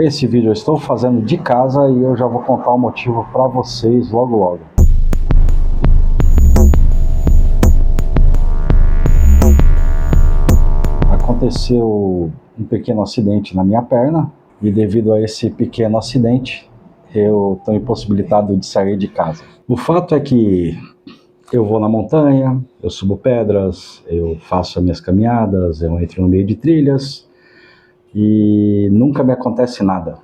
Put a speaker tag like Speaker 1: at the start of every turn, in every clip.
Speaker 1: Esse vídeo eu estou fazendo de casa e eu já vou contar o motivo para vocês logo logo. Aconteceu um pequeno acidente na minha perna e devido a esse pequeno acidente eu estou impossibilitado de sair de casa. O fato é que eu vou na montanha, eu subo pedras, eu faço as minhas caminhadas, eu entro no meio de trilhas e nunca me acontece nada.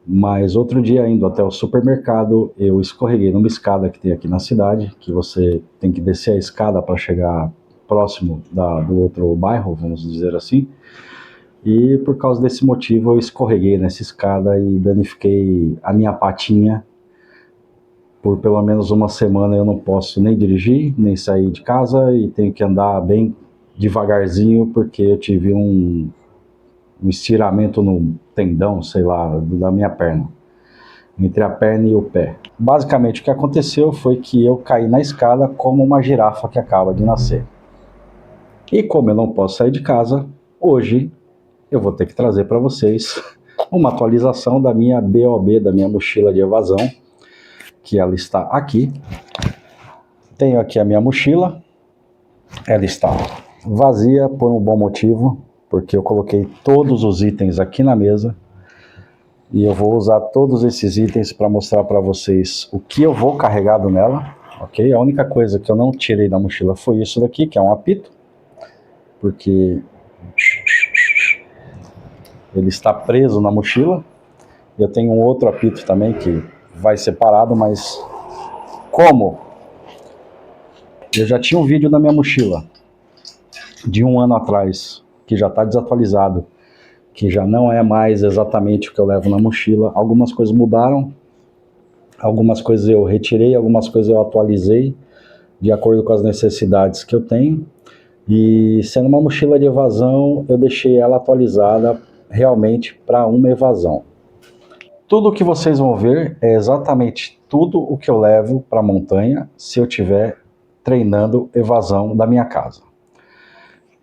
Speaker 1: Mas outro dia, indo até o supermercado, eu escorreguei numa escada que tem aqui na cidade, que você tem que descer a escada para chegar próximo do outro bairro, vamos dizer assim. E por causa desse motivo eu escorreguei nessa escada e danifiquei a minha patinha. Por pelo menos uma semana eu não posso nem dirigir, nem sair de casa e tenho que andar bem devagarzinho porque eu tive um estiramento no tendão, sei lá, da minha perna, entre a perna e o pé. Basicamente o que aconteceu foi que eu caí na escada como uma girafa que acaba de nascer. E como eu não posso sair de casa, hoje eu vou ter que trazer para vocês uma atualização da minha BOB, da minha mochila de evasão, que ela está aqui. Tenho aqui a minha mochila, ela está vazia por um bom motivo, porque eu coloquei todos os itens aqui na mesa e eu vou usar todos esses itens para mostrar para vocês o que eu vou carregado nela, ok? A única coisa que eu não tirei da mochila foi isso daqui, que é um apito, porque ele está preso na mochila. Eu tenho um outro apito também que vai separado, mas como eu já tinha um vídeo na minha mochila de um ano atrás, que já está desatualizado, que já não é mais exatamente o que eu levo na mochila. Algumas coisas mudaram, algumas coisas eu retirei, algumas coisas eu atualizei de acordo com as necessidades que eu tenho. E sendo uma mochila de evasão, eu deixei ela atualizada realmente para uma evasão. Tudo o que vocês vão ver é exatamente tudo o que eu levo para a montanha se eu estiver treinando evasão da minha casa.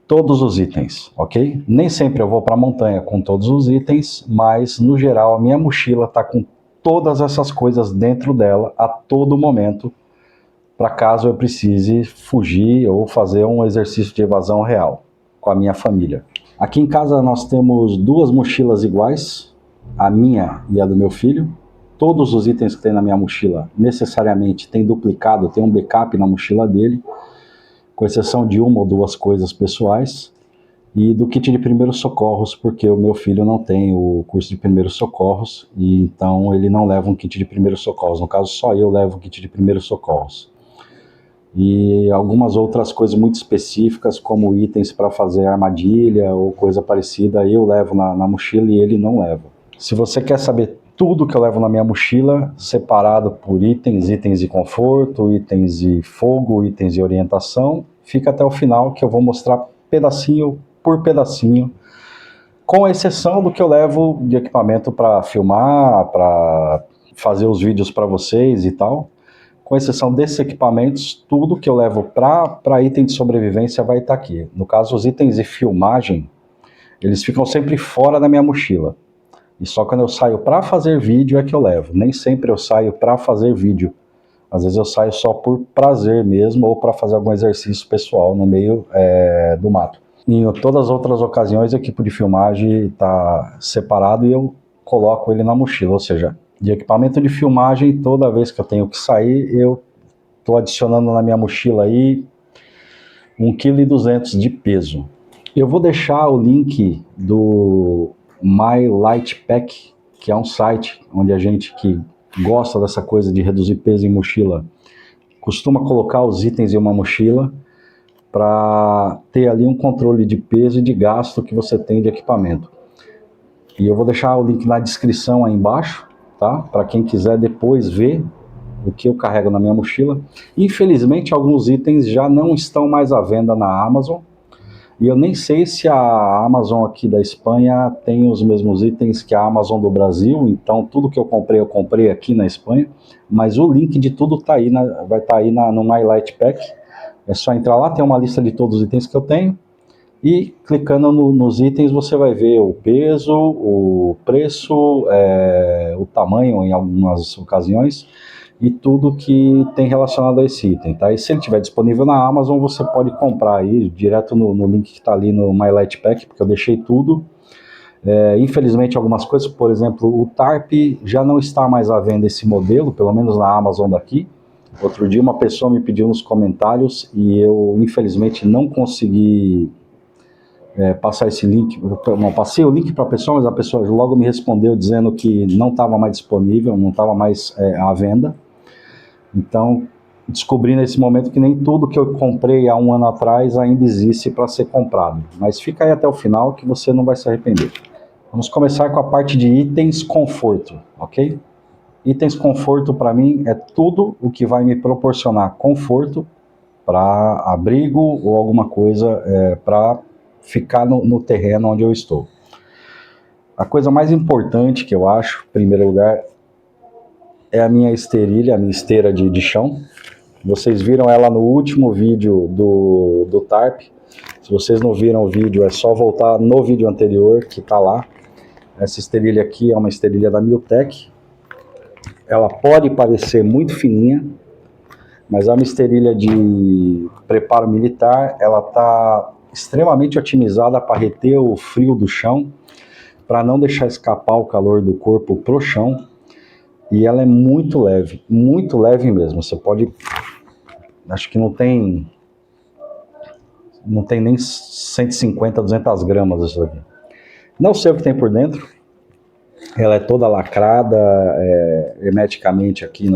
Speaker 1: Todos os itens, ok? Nem sempre eu vou para a montanha com todos os itens, mas no geral a minha mochila está com todas essas coisas dentro dela a todo momento, para caso eu precise fugir ou fazer um exercício de evasão real com a minha família. Aqui em casa nós temos duas mochilas iguais, a minha e a do meu filho. Todos os itens que tem na minha mochila necessariamente tem duplicado, tem um backup na mochila dele, com exceção de uma ou duas coisas pessoais, e do kit de primeiros socorros, porque o meu filho não tem o curso de primeiros socorros, e então ele não leva um kit de primeiros socorros. No caso, só eu levo o kit de primeiros socorros. E algumas outras coisas muito específicas, como itens para fazer armadilha ou coisa parecida, eu levo na mochila e ele não leva. Se você quer saber tudo que eu levo na minha mochila, separado por itens, itens de conforto, itens de fogo, itens de orientação, fica até o final que eu vou mostrar pedacinho por pedacinho, com exceção do que eu levo de equipamento para filmar, para fazer os vídeos para vocês e tal. Com exceção desses equipamentos, tudo que eu levo para item de sobrevivência vai estar aqui. No caso, os itens de filmagem, eles ficam sempre fora da minha mochila. E só quando eu saio para fazer vídeo é que eu levo. Nem sempre eu saio para fazer vídeo. Às vezes eu saio só por prazer mesmo ou para fazer algum exercício pessoal no meio do mato. Em todas as outras ocasiões, o equipe de filmagem está separado e eu coloco ele na mochila. Ou seja, de equipamento de filmagem, toda vez que eu tenho que sair, eu estou adicionando na minha mochila aí 1,2 kg de peso. Eu vou deixar o link do My Light Pack, que é um site onde a gente que gosta dessa coisa de reduzir peso em mochila costuma colocar os itens em uma mochila para ter ali um controle de peso e de gasto que você tem de equipamento. E eu vou deixar o link na descrição aí embaixo, tá? Para quem quiser depois ver o que eu carrego na minha mochila. Infelizmente, alguns itens já não estão mais à venda na Amazon. E eu nem sei se a Amazon aqui da Espanha tem os mesmos itens que a Amazon do Brasil. Então, tudo que eu comprei aqui na Espanha. Mas o link de tudo tá aí vai estar aí no My Light Pack. É só entrar lá, tem uma lista de todos os itens que eu tenho. E clicando nos itens você vai ver o peso, o preço, o tamanho em algumas ocasiões e tudo que tem relacionado a esse item, tá? E se ele estiver disponível na Amazon, você pode comprar aí direto no link que está ali no My Light Pack, porque eu deixei tudo. Infelizmente algumas coisas, por exemplo, o Tarp já não está mais à venda esse modelo, pelo menos na Amazon daqui. Outro dia uma pessoa me pediu nos comentários e eu infelizmente não consegui passar esse link. Não, passei o link para a pessoa, mas a pessoa logo me respondeu dizendo que não estava mais disponível, não estava mais à venda. Então descobri nesse momento que nem tudo que eu comprei há um ano atrás ainda existe para ser comprado. Mas fica aí até o final que você não vai se arrepender. Vamos começar com a parte de itens conforto, ok? Itens conforto para mim é tudo o que vai me proporcionar conforto para abrigo ou alguma coisa para ficar no terreno onde eu estou. A coisa mais importante que eu acho, em primeiro lugar, é a minha esterilha, a minha esteira de chão. Vocês viram ela no último vídeo do Tarp. Se vocês não viram o vídeo, é só voltar no vídeo anterior que está lá. Essa esterilha aqui é uma esterilha da Miltec. Ela pode parecer muito fininha, mas é uma esterilha de preparo militar. Ela está extremamente otimizada para reter o frio do chão, para não deixar escapar o calor do corpo pro chão. E ela é muito leve mesmo. Você pode, acho que não tem nem 150, 200 gramas isso aqui. Não sei o que tem por dentro. Ela é toda lacrada hermeticamente aqui,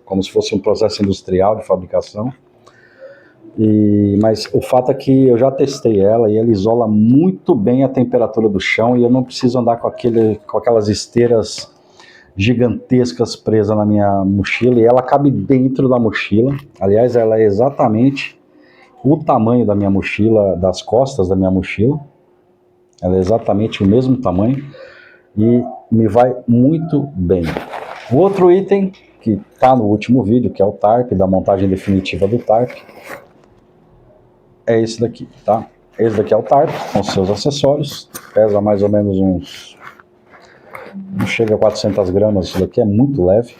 Speaker 1: como se fosse um processo industrial de fabricação. Mas o fato é que eu já testei ela e ela isola muito bem a temperatura do chão e eu não preciso andar com aquelas esteiras gigantescas presas na minha mochila, e ela cabe dentro da mochila. Aliás, ela é exatamente o tamanho da minha mochila, das costas da minha mochila. Ela é exatamente o mesmo tamanho e me vai muito bem. O outro item que está no último vídeo, que é o Tarp, da montagem definitiva do Tarp, é esse daqui, tá? Esse daqui é o Tarp, com seus acessórios, pesa mais ou menos não chega a 400 gramas, isso daqui é muito leve.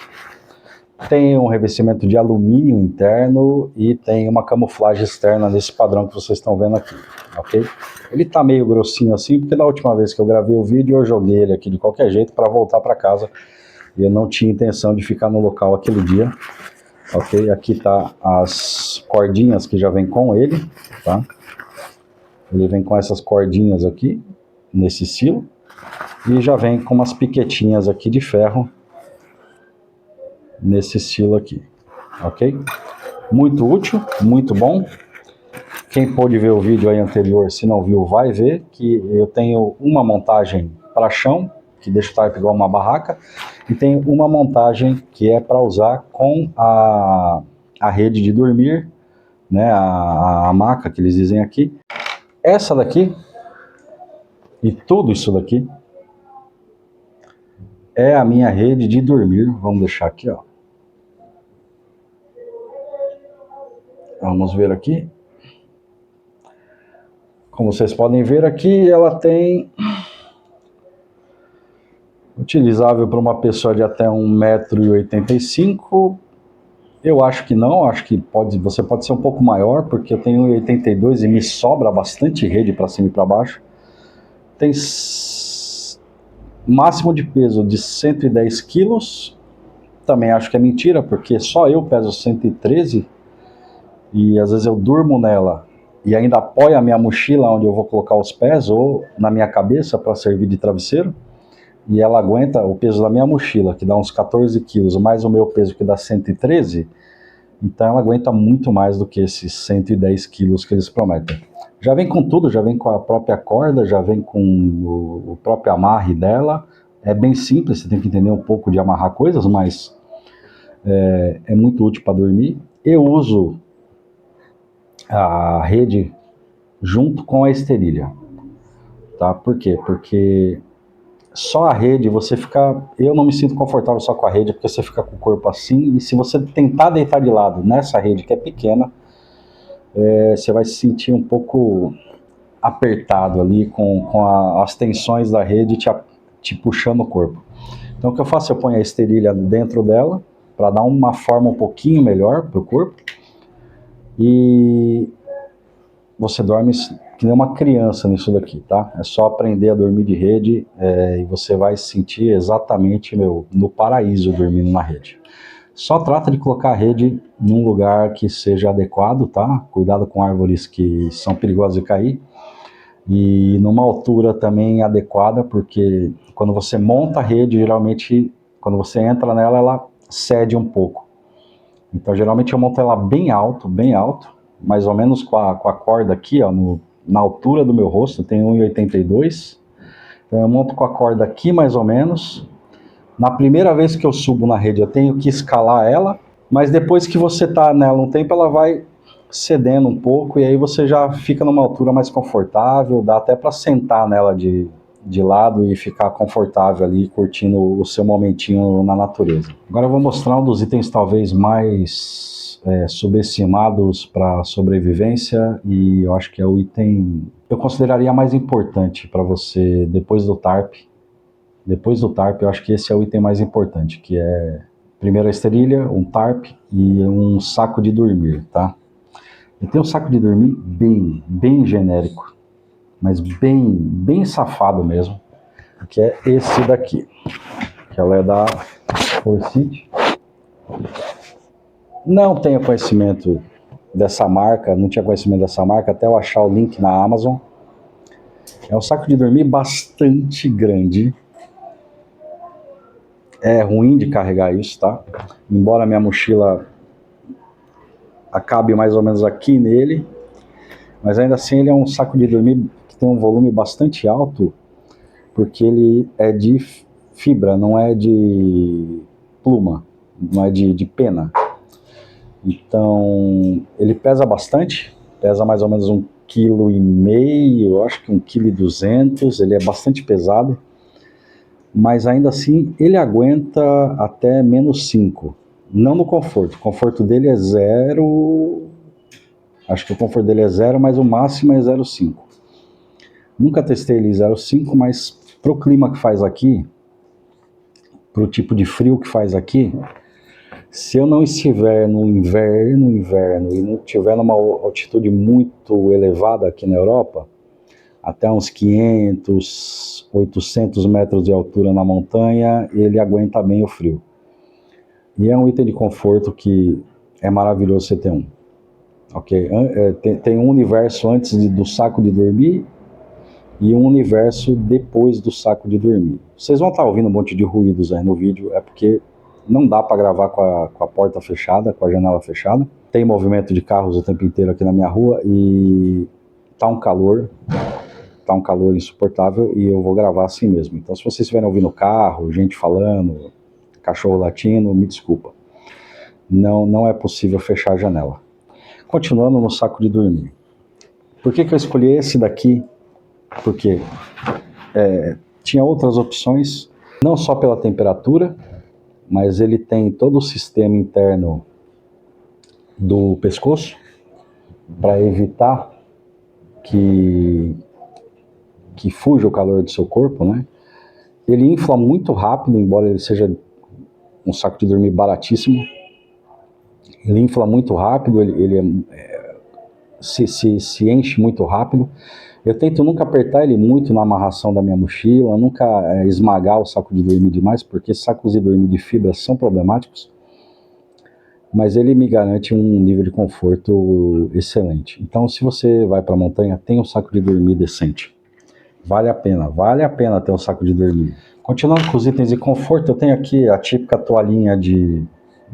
Speaker 1: Tem um revestimento de alumínio interno e tem uma camuflagem externa nesse padrão que vocês estão vendo aqui, ok? Ele tá meio grossinho assim, porque da última vez que eu gravei o vídeo eu joguei ele aqui de qualquer jeito para voltar para casa e eu não tinha intenção de ficar no local aquele dia, ok? Aqui tá as cordinhas que já vem com ele, tá? Ele vem com essas cordinhas aqui, nesse estilo, e já vem com umas piquetinhas aqui de ferro, nesse estilo aqui, ok? Muito útil, muito bom. Quem pôde ver o vídeo aí anterior, se não viu, vai ver que eu tenho uma montagem para chão, que deixa o Tarp igual uma barraca, e tenho uma montagem que é para usar com a rede de dormir, né, a maca que eles dizem aqui. Essa daqui, e tudo isso daqui, é a minha rede de dormir. Vamos deixar aqui, ó. Vamos ver aqui. Como vocês podem ver aqui, ela tem utilizável para uma pessoa de até 1,85 m. Eu acho que não, acho que você pode ser um pouco maior, porque eu tenho 1,82 m e me sobra bastante rede para cima e para baixo. Tem máximo de peso de 110 quilos. Também acho que é mentira, porque só eu peso 113 e às vezes eu durmo nela e ainda apoio a minha mochila onde eu vou colocar os pés ou na minha cabeça para servir de travesseiro. E ela aguenta o peso da minha mochila, que dá uns 14 quilos, mais o meu peso que dá 113, então ela aguenta muito mais do que esses 110 quilos que eles prometem. Já vem com tudo, já vem com a própria corda, já vem com o próprio amarre dela. É bem simples, você tem que entender um pouco de amarrar coisas, mas é muito útil para dormir. Eu uso a rede junto com a esterilha, tá? Por quê? Porque só a rede, eu não me sinto confortável só com a rede, porque você fica com o corpo assim, e se você tentar deitar de lado nessa rede que é pequena, você vai se sentir um pouco apertado ali, com as tensões da rede te puxando o corpo. Então o que eu faço? Eu ponho a esterilha dentro dela, para dar uma forma um pouquinho melhor para o corpo, e você dorme que nem uma criança nisso daqui, tá? É só aprender a dormir de rede e você vai se sentir exatamente, no paraíso dormindo na rede. Só trata de colocar a rede num lugar que seja adequado, tá? Cuidado com árvores que são perigosas de cair. E numa altura também adequada, porque quando você monta a rede, geralmente, quando você entra nela, ela cede um pouco. Então, geralmente eu monto ela bem alto, mais ou menos com a corda aqui, ó, na altura do meu rosto, eu tenho 1,82. Então eu monto com a corda aqui mais ou menos. Na primeira vez que eu subo na rede, eu tenho que escalar ela, mas depois que você está nela um tempo, ela vai cedendo um pouco, e aí você já fica numa altura mais confortável, dá até para sentar nela de lado e ficar confortável ali, curtindo o seu momentinho na natureza. Agora eu vou mostrar um dos itens talvez mais subestimados para sobrevivência, e eu acho que é o item, eu consideraria mais importante para você depois do tarp. Depois do tarp, eu acho que esse é o item mais importante, que é primeiro a esterilha, um tarp e um saco de dormir, tá? Eu tenho um saco de dormir bem genérico, mas bem safado mesmo, que é esse daqui, que ela é da Forcit. Não tenho conhecimento dessa marca, não tinha conhecimento dessa marca até eu achar o link na Amazon. É um saco de dormir bastante grande. É ruim de carregar isso, tá? Embora a minha mochila acabe mais ou menos aqui nele, mas ainda assim ele é um saco de dormir que tem um volume bastante alto, porque ele é de fibra, não é de pluma, não é de pena. Então ele pesa bastante, pesa mais ou menos 1,5 kg, eu acho que 1,2 kg, ele é bastante pesado, mas ainda assim ele aguenta até -5. Não no conforto, o conforto dele é 0, acho que o conforto dele é 0, mas o máximo é 0,5. Nunca testei ele em 0,5, mas pro clima que faz aqui, pro tipo de frio que faz aqui, se eu não estiver no inverno e não estiver numa altitude muito elevada aqui na Europa, até uns 500, 800 metros de altura na montanha, ele aguenta bem o frio. E é um item de conforto que é maravilhoso você ter um. Ok? Tem um universo antes do saco de dormir e um universo depois do saco de dormir. Vocês vão estar ouvindo um monte de ruídos aí no vídeo, é porque não dá para gravar com a porta fechada, com a janela fechada. Tem movimento de carros o tempo inteiro aqui na minha rua e tá um calor insuportável, e eu vou gravar assim mesmo. Então se vocês estiverem ouvindo carro, gente falando, cachorro latindo, me desculpa. Não é possível fechar a janela. Continuando no saco de dormir. Por que eu escolhi esse daqui? Porque tinha outras opções, não só pela temperatura, mas ele tem todo o sistema interno do pescoço para evitar que fuja o calor do seu corpo, né? Ele infla muito rápido, embora ele seja um saco de dormir baratíssimo. Ele infla muito rápido, ele se enche muito rápido. Eu tento nunca apertar ele muito na amarração da minha mochila, nunca esmagar o saco de dormir demais, porque sacos de dormir de fibra são problemáticos, mas ele me garante um nível de conforto excelente. Então, se você vai para a montanha, tenha um saco de dormir decente. Vale a pena ter um saco de dormir. Continuando com os itens de conforto, eu tenho aqui a típica toalhinha de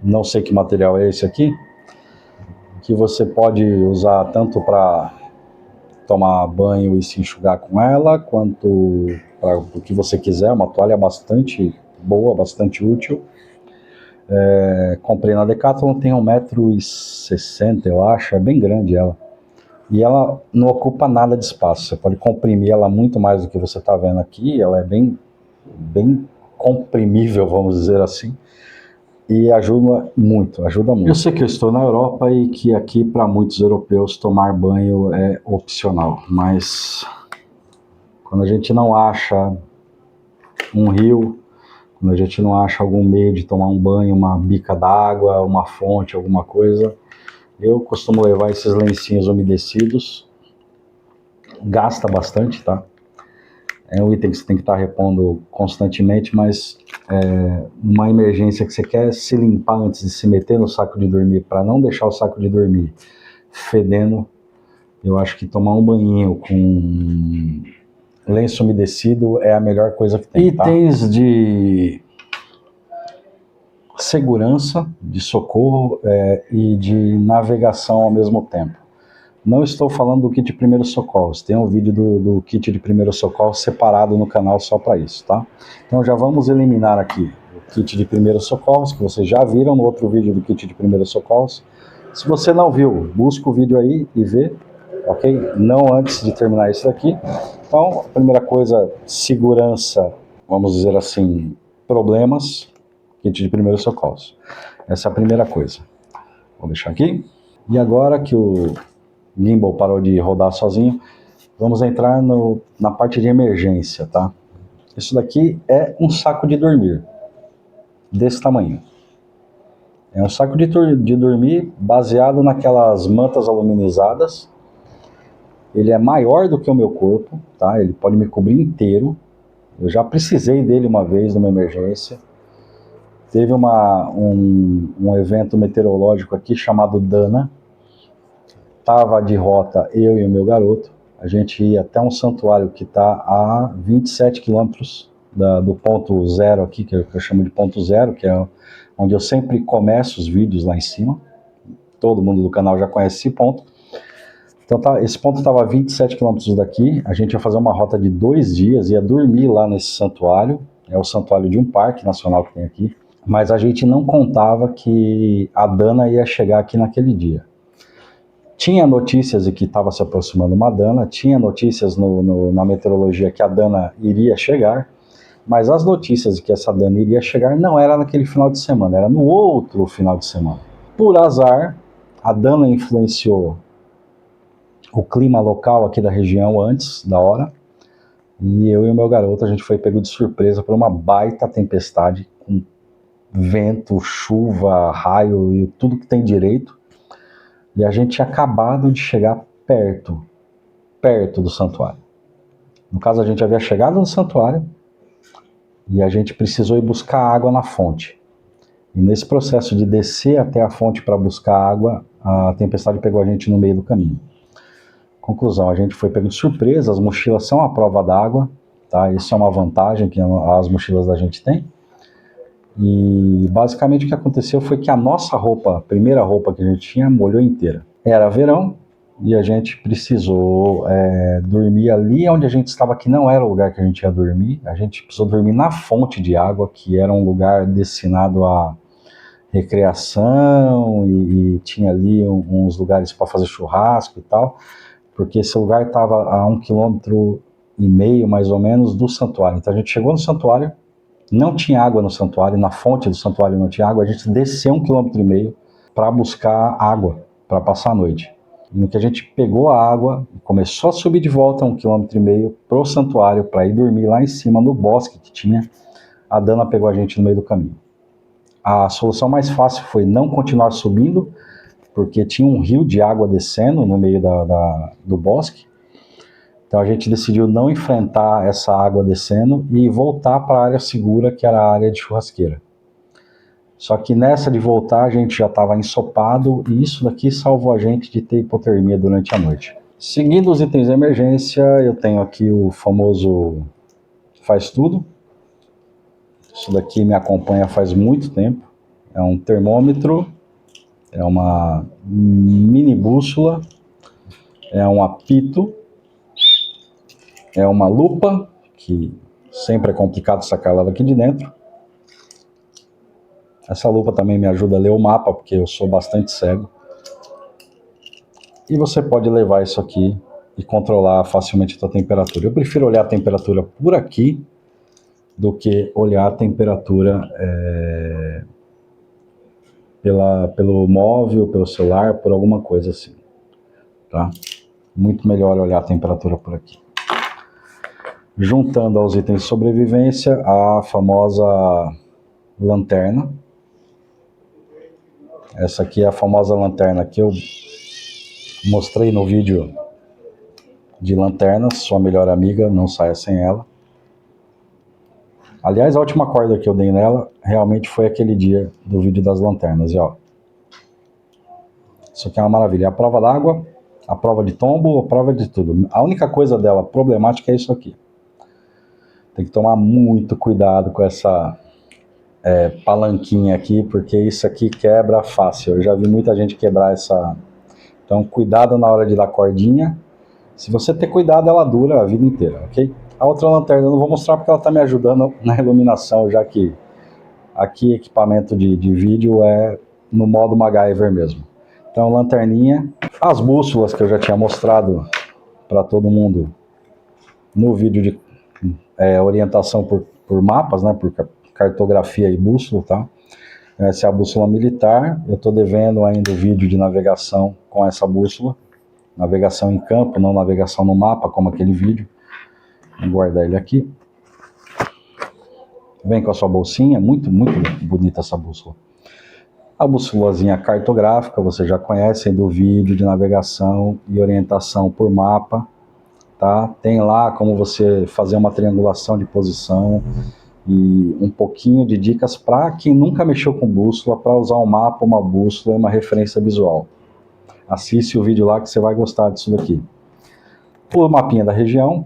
Speaker 1: não sei que material é esse aqui, que você pode usar tanto para tomar banho e se enxugar com ela, quanto para o que você quiser. Uma toalha bastante boa, bastante útil. Comprei na Decathlon, tem 1,60 m, eu acho, é bem grande ela. E ela não ocupa nada de espaço, você pode comprimir ela muito mais do que você está vendo aqui, ela é bem comprimível, vamos dizer assim. e ajuda muito, ajuda muito. Eu sei que eu estou na Europa e que aqui para muitos europeus tomar banho é opcional, mas quando a gente não acha um rio, quando a gente não acha algum meio de tomar um banho, uma bica d'água, uma fonte, alguma coisa, eu costumo levar esses lencinhos umedecidos. Gasta bastante, tá? É um item que você tem que estar repondo constantemente, mas numa emergência que você quer se limpar antes de se meter no saco de dormir, para não deixar o saco de dormir fedendo, eu acho que tomar um banhinho com lenço umedecido é a melhor coisa que tem. Itens, tá? De segurança, de socorro e de navegação ao mesmo tempo. Não estou falando do kit de primeiros socorros, tem um vídeo do kit de primeiros socorros separado no canal só para isso, tá? Então já vamos eliminar aqui o kit de primeiros socorros, que vocês já viram no outro vídeo do kit de primeiros socorros. Se você não viu, busca o vídeo aí e vê, ok? Não antes de terminar isso daqui. Então, a primeira coisa, segurança, vamos dizer assim, problemas, kit de primeiros socorros. Essa é a primeira coisa. Vou deixar aqui. E agora que o gimbal parou de rodar sozinho, vamos entrar na parte de emergência, tá? Isso daqui é um saco de dormir, desse tamanho. É um saco de dormir baseado naquelas mantas aluminizadas. Ele é maior do que o meu corpo, tá? Ele pode me cobrir inteiro. Eu já precisei dele uma vez numa emergência. Teve um evento meteorológico aqui chamado Dana. Estava de rota eu e o meu garoto. A gente ia até um santuário que está a 27 quilômetros do ponto zero aqui, que eu chamo de ponto zero, que é onde eu sempre começo os vídeos lá em cima. Todo mundo do canal já conhece esse ponto. Então esse ponto estava a 27 quilômetros daqui. A gente ia fazer uma rota de 2 dias, ia dormir lá nesse santuário. É o santuário de um parque nacional que tem aqui. Mas a gente não contava que a Dana ia chegar aqui naquele dia. Tinha notícias de que estava se aproximando uma Dana, tinha notícias na meteorologia que a Dana iria chegar, mas as notícias de que essa Dana iria chegar não era naquele final de semana, era no outro final de semana. Por azar, a Dana influenciou o clima local aqui da região antes da hora, e eu e o meu garoto, a gente foi pego de surpresa por uma baita tempestade, com vento, chuva, raio e tudo que tem direito. E a gente tinha acabado de chegar perto do santuário. No caso, a gente havia chegado no santuário e a gente precisou ir buscar água na fonte. E nesse processo de descer até a fonte para buscar água, a tempestade pegou a gente no meio do caminho. Conclusão, a gente foi pego de surpresa, as mochilas são à prova d'água, tá? Isso é uma vantagem que as mochilas da gente têm. E basicamente o que aconteceu foi que a nossa roupa, a primeira roupa que a gente tinha, molhou inteira. Era verão e a gente precisou dormir ali onde a gente estava, que não era o lugar que a gente ia dormir. A gente precisou dormir na fonte de água, que era um lugar destinado a recreação e tinha ali uns lugares para fazer churrasco e tal, porque esse lugar estava a 1,5 km mais ou menos do santuário. Então a gente chegou no santuário, não tinha água no santuário, na fonte do santuário não tinha água, a gente desceu 1,5 km para buscar água, para passar a noite. E no que a gente pegou a água, começou a subir de volta 1,5 km para o santuário, para ir dormir lá em cima no bosque que tinha, a Dana pegou a gente no meio do caminho. A solução mais fácil foi não continuar subindo, porque tinha um rio de água descendo no meio do bosque. Então a gente decidiu não enfrentar essa água descendo e voltar para a área segura, que era a área de churrasqueira. Só que nessa de voltar a gente já estava ensopado e isso daqui salvou a gente de ter hipotermia durante a noite. Seguindo os itens de emergência, eu tenho aqui o famoso faz tudo. Isso daqui me acompanha faz muito tempo. É um termômetro, é uma mini bússola, é um apito, é uma lupa, que sempre é complicado sacar ela daqui de dentro. Essa lupa também me ajuda a ler o mapa, porque eu sou bastante cego. E você pode levar isso aqui e controlar facilmente a sua temperatura. Eu prefiro olhar a temperatura por aqui do que olhar a temperatura pelo móvel, pelo celular, por alguma coisa assim, tá? Muito melhor olhar a temperatura por aqui. Juntando aos itens de sobrevivência, a famosa lanterna. Essa aqui é a famosa lanterna que eu mostrei no vídeo de lanternas, sua melhor amiga, não saia sem ela. Aliás, a última corda que eu dei nela realmente foi aquele dia do vídeo das lanternas. E ó, isso aqui é uma maravilha. É a prova d'água, a prova de tombo, a prova de tudo. A única coisa dela problemática é isso aqui. Tem que tomar muito cuidado com essa palanquinha aqui, porque isso aqui quebra fácil. Eu já vi muita gente quebrar essa... Então, cuidado na hora de dar cordinha. Se você ter cuidado, ela dura a vida inteira, ok? A outra lanterna eu não vou mostrar porque ela está me ajudando na iluminação, já que aqui equipamento de vídeo é no modo MacGyver mesmo. Então, lanterninha. As bússolas que eu já tinha mostrado para todo mundo no vídeo de orientação por mapas, né, por cartografia e bússola, tá? Essa é a bússola militar. Eu estou devendo ainda o vídeo de navegação com essa bússola. Navegação em campo, não navegação no mapa, como aquele vídeo. Vou guardar ele aqui. Vem com a sua bolsinha, muito, muito bonita essa bússola. A bússolazinha cartográfica, você já conhece do vídeo de navegação e orientação por mapa, tá? Tem lá como você fazer uma triangulação de posição e um pouquinho de dicas para quem nunca mexeu com bússola, para usar um mapa, uma bússola e uma referência visual. Assiste o vídeo lá que você vai gostar disso daqui. O mapinha da região,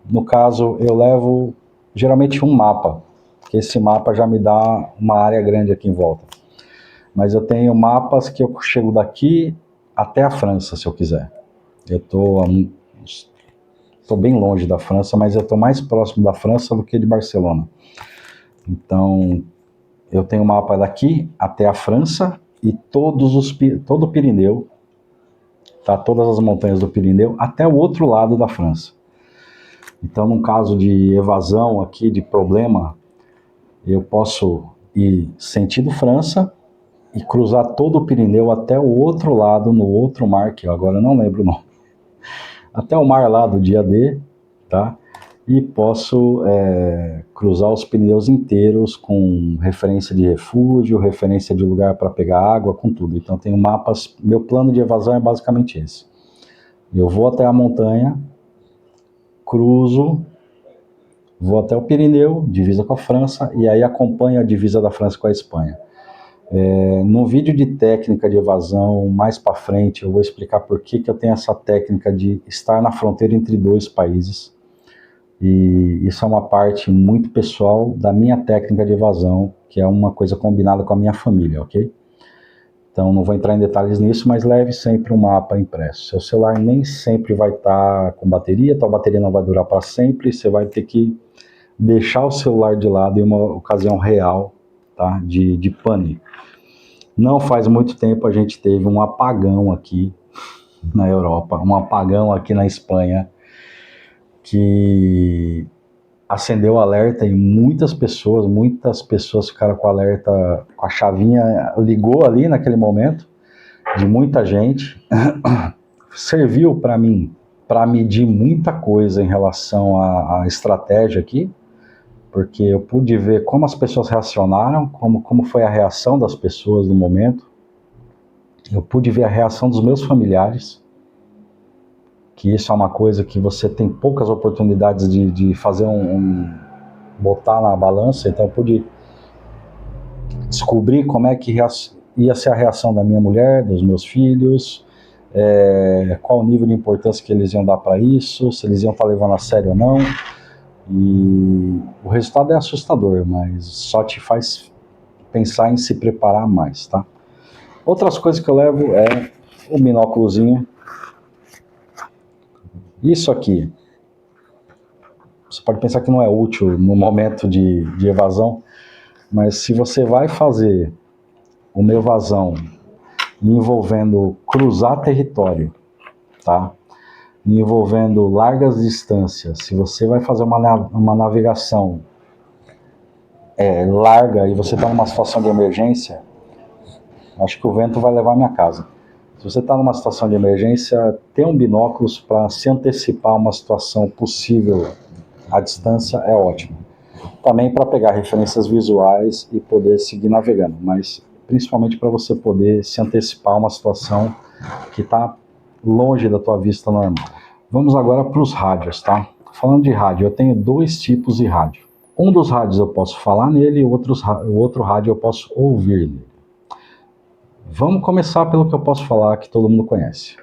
Speaker 1: no caso eu levo geralmente um mapa, que esse mapa já me dá uma área grande aqui em volta. Mas eu tenho mapas que eu chego daqui até a França, se eu quiser. Eu estou bem longe da França, mas eu estou mais próximo da França do que de Barcelona. Então, eu tenho mapa daqui até a França e todo o Pirineu, tá? Todas as montanhas do Pirineu, até o outro lado da França. Então, num caso de evasão aqui, de problema, eu posso ir sentido França e cruzar todo o Pirineu até o outro lado, no outro mar, que eu agora não lembro o nome. Até o mar lá do dia D, tá? E posso cruzar os Pirineus inteiros com referência de refúgio, referência de lugar para pegar água, com tudo. Então tenho mapas, meu plano de evasão é basicamente esse. Eu vou até a montanha, cruzo, vou até o Pirineu, divisa com a França, e aí acompanho a divisa da França com a Espanha. No vídeo de técnica de evasão, mais para frente, eu vou explicar por que eu tenho essa técnica de estar na fronteira entre dois países. E isso é uma parte muito pessoal da minha técnica de evasão, que é uma coisa combinada com a minha família, ok? Então não vou entrar em detalhes nisso, mas leve sempre um mapa impresso. Seu celular nem sempre vai estar com bateria, tua bateria não vai durar para sempre, você vai ter que deixar o celular de lado em uma ocasião real, tá? de pane. Não faz muito tempo a gente teve um apagão aqui na Europa, um apagão aqui na Espanha, que acendeu o alerta e muitas pessoas ficaram com o alerta, com a chavinha, ligou ali naquele momento, de muita gente. Serviu para mim, para medir muita coisa em relação à estratégia aqui, porque eu pude ver como as pessoas reacionaram, como foi a reação das pessoas no momento. Eu pude ver a reação dos meus familiares, que isso é uma coisa que você tem poucas oportunidades de fazer botar na balança. Então eu pude descobrir como é que ia ser a reação da minha mulher, dos meus filhos, qual o nível de importância que eles iam dar para isso, se eles iam estar levando a sério ou não. E o resultado é assustador, mas só te faz pensar em se preparar mais, tá? Outras coisas que eu levo é o binóculozinho. Isso aqui, você pode pensar que não é útil no momento de evasão, mas se você vai fazer uma evasão envolvendo cruzar território, tá? Envolvendo largas distâncias, se você vai fazer uma navegação larga e você está numa situação de emergência, Acho que o vento vai levar a minha casa. Se você está numa situação de emergência, ter um binóculos para se antecipar a uma situação possível à distância é ótimo. Também para pegar referências visuais e poder seguir navegando, mas principalmente para você poder se antecipar a uma situação que está longe da tua vista normal. Vamos agora para os rádios, tá? Falando de rádio, eu tenho dois tipos de rádio. Um dos rádios eu posso falar nele e o outro rádio eu posso ouvir nele. Vamos começar pelo que eu posso falar, que todo mundo conhece.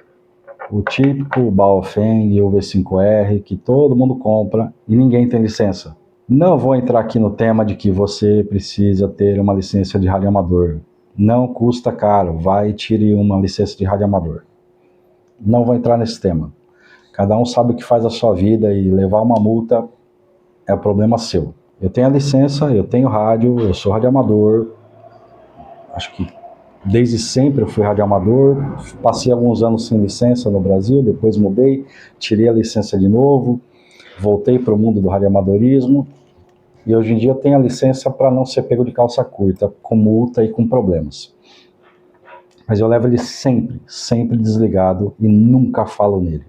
Speaker 1: O típico Baofeng, o V5R, que todo mundo compra e ninguém tem licença. Não vou entrar aqui no tema de que você precisa ter uma licença de rádio amador. Não custa caro, vai e tire uma licença de rádio amador. Não vou entrar nesse tema. Cada um sabe o que faz a sua vida e levar uma multa é problema seu. Eu tenho a licença, eu tenho rádio, eu sou radioamador. Acho que desde sempre eu fui radioamador. Passei alguns anos sem licença no Brasil, depois mudei, tirei a licença de novo, voltei para o mundo do radioamadorismo. E hoje em dia eu tenho a licença para não ser pego de calça curta, com multa e com problemas. Mas eu levo ele sempre desligado e nunca falo nele.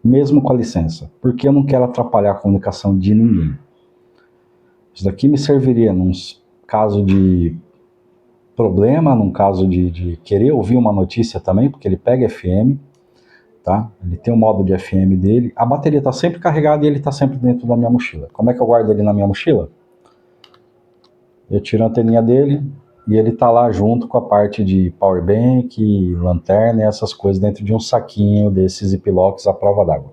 Speaker 1: Mesmo com a licença, porque eu não quero atrapalhar a comunicação de ninguém. Isso daqui me serviria num caso de problema, num caso de querer ouvir uma notícia também, porque ele pega FM, tá? Ele tem o modo de FM dele, a bateria está sempre carregada e ele está sempre dentro da minha mochila. Como é que eu guardo ele na minha mochila? Eu tiro a anteninha dele e ele está lá junto com a parte de power bank, lanterna e essas coisas dentro de um saquinho desses ziplocs à prova d'água.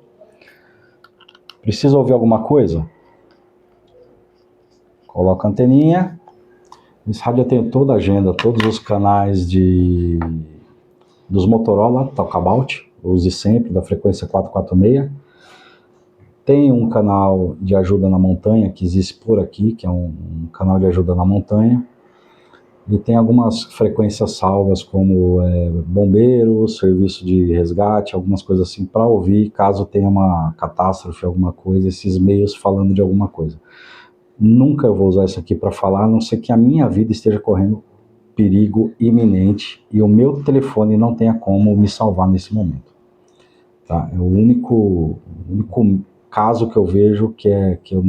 Speaker 1: Precisa ouvir alguma coisa? Coloca a anteninha. Esse rádio eu tenho toda a agenda, todos os canais dos Motorola Talkabout, use sempre, da frequência 446. Tem um canal de ajuda na montanha que existe por aqui, que é um canal de ajuda na montanha. E tem algumas frequências salvas, como bombeiros, serviço de resgate, algumas coisas assim, para ouvir, caso tenha uma catástrofe, alguma coisa, esses meios falando de alguma coisa. Nunca eu vou usar isso aqui para falar, a não ser que a minha vida esteja correndo perigo iminente e o meu telefone não tenha como me salvar nesse momento. Tá? É o único caso que eu vejo que eu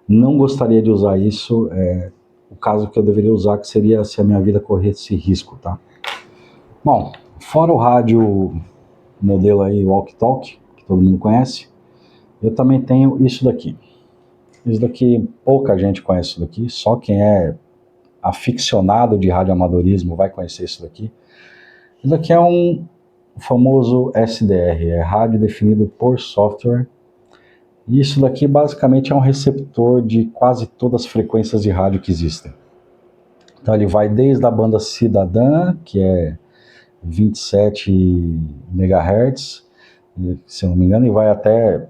Speaker 1: não gostaria de usar isso, o caso que eu deveria usar, que seria se a minha vida corresse risco, tá? Bom, fora o rádio modelo aí Walk Talk, que todo mundo conhece, eu também tenho isso daqui. Isso daqui, pouca gente conhece isso daqui, só quem é aficionado de radioamadorismo vai conhecer isso daqui. Isso daqui é um famoso SDR, é rádio definido por software. E isso daqui basicamente é um receptor de quase todas as frequências de rádio que existem. Então ele vai desde a banda cidadã, que é 27 MHz, se eu não me engano, e vai até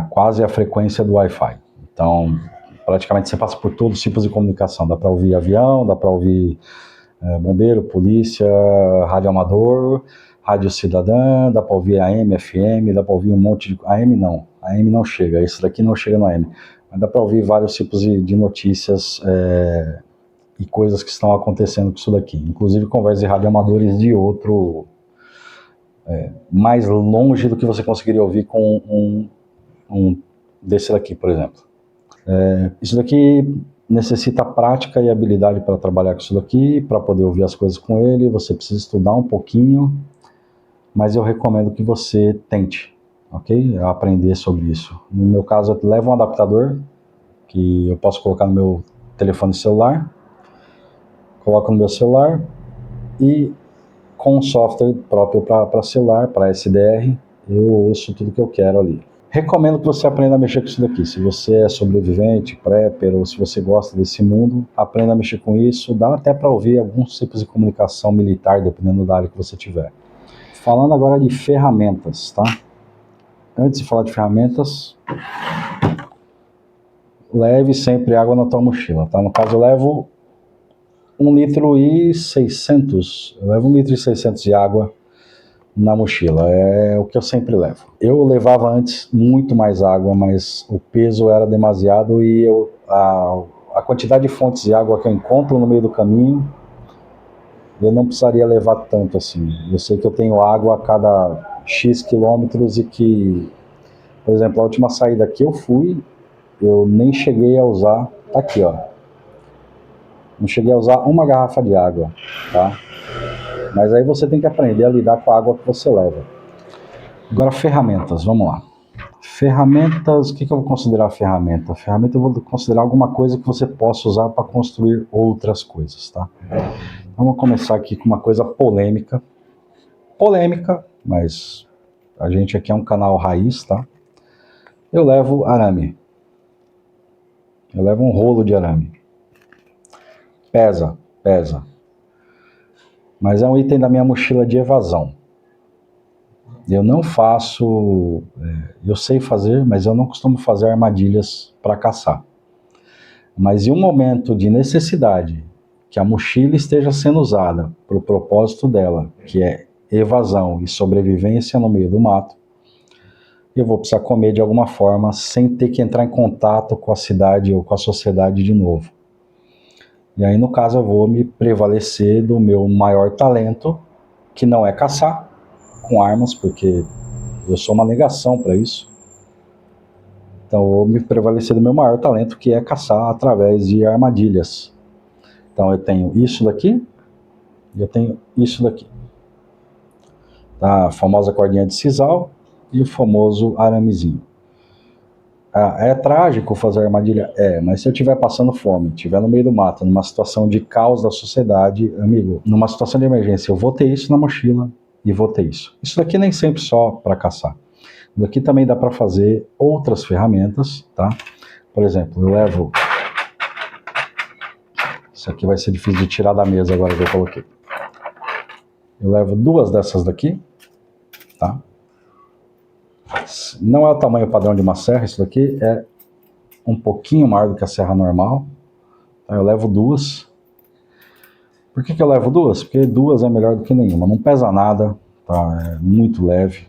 Speaker 1: quase a frequência do Wi-Fi. Então, praticamente você passa por todos os tipos de comunicação. Dá para ouvir avião, dá para ouvir bombeiro, polícia, rádio amador, rádio cidadã, dá para ouvir AM, FM, dá para ouvir um monte de... AM não chega, esse daqui não chega no AM. Mas dá para ouvir vários tipos de notícias e coisas que estão acontecendo com isso daqui. Inclusive conversas de radioamadores de outro... mais longe do que você conseguiria ouvir com um desse daqui, por exemplo. Isso daqui necessita prática e habilidade para trabalhar com isso daqui, para poder ouvir as coisas com ele, você precisa estudar um pouquinho, mas eu recomendo que você tente, ok? Aprender sobre isso. No meu caso, eu levo um adaptador, que eu posso colocar no meu telefone celular, coloco no meu celular e com um software próprio para celular, para SDR, eu ouço tudo que eu quero ali. Recomendo que você aprenda a mexer com isso daqui. Se você é sobrevivente, prepper, ou se você gosta desse mundo, aprenda a mexer com isso. Dá até para ouvir alguns tipos de comunicação militar, dependendo da área que você tiver. Falando agora de ferramentas, tá? Antes de falar de ferramentas, leve sempre água na tua mochila, tá? No caso, eu levo 1,6 litro. Eu levo 1,6 litro de água na mochila, é o que eu sempre levo. Eu levava antes muito mais água, mas o peso era demasiado e a quantidade de fontes de água que eu encontro no meio do caminho eu não precisaria levar tanto assim. Eu sei que eu tenho água a cada X quilômetros e que, por exemplo, a última saída que eu fui, eu nem cheguei a usar, tá aqui ó, não cheguei a usar uma garrafa de água, tá? Mas aí você tem que aprender a lidar com a água que você leva. Agora ferramentas, vamos lá. Ferramentas, o que eu vou considerar ferramenta? Ferramenta eu vou considerar alguma coisa que você possa usar para construir outras coisas, tá? Vamos começar aqui com uma coisa polêmica. Polêmica, mas a gente aqui é um canal raiz, tá? Eu levo arame. Eu levo um rolo de arame. Pesa, pesa. Mas é um item da minha mochila de evasão. Eu não faço, eu sei fazer, mas eu não costumo fazer armadilhas para caçar. Mas em um momento de necessidade, que a mochila esteja sendo usada para o propósito dela, que é evasão e sobrevivência no meio do mato, eu vou precisar comer de alguma forma sem ter que entrar em contato com a cidade ou com a sociedade de novo. E aí, no caso, eu vou me prevalecer do meu maior talento, que não é caçar com armas, porque eu sou uma negação para isso. Então, eu vou me prevalecer do meu maior talento, que é caçar através de armadilhas. Então, eu tenho isso daqui e eu tenho isso daqui. Tá? A famosa cordinha de sisal e o famoso aramezinho. É trágico fazer armadilha? É, mas se eu estiver passando fome, estiver no meio do mato, numa situação de caos da sociedade, amigo, numa situação de emergência, eu vou ter isso na mochila e vou ter isso. Isso daqui nem sempre só para caçar. Daqui também dá para fazer outras ferramentas, tá? Por exemplo, eu levo... Isso aqui vai ser difícil de tirar da mesa agora que eu coloquei. Eu levo duas dessas daqui, tá? Não é o tamanho padrão de uma serra, isso daqui é um pouquinho maior do que a serra normal. Eu levo duas. Por que eu levo duas? Porque duas é melhor do que nenhuma. Não pesa nada, tá? É muito leve.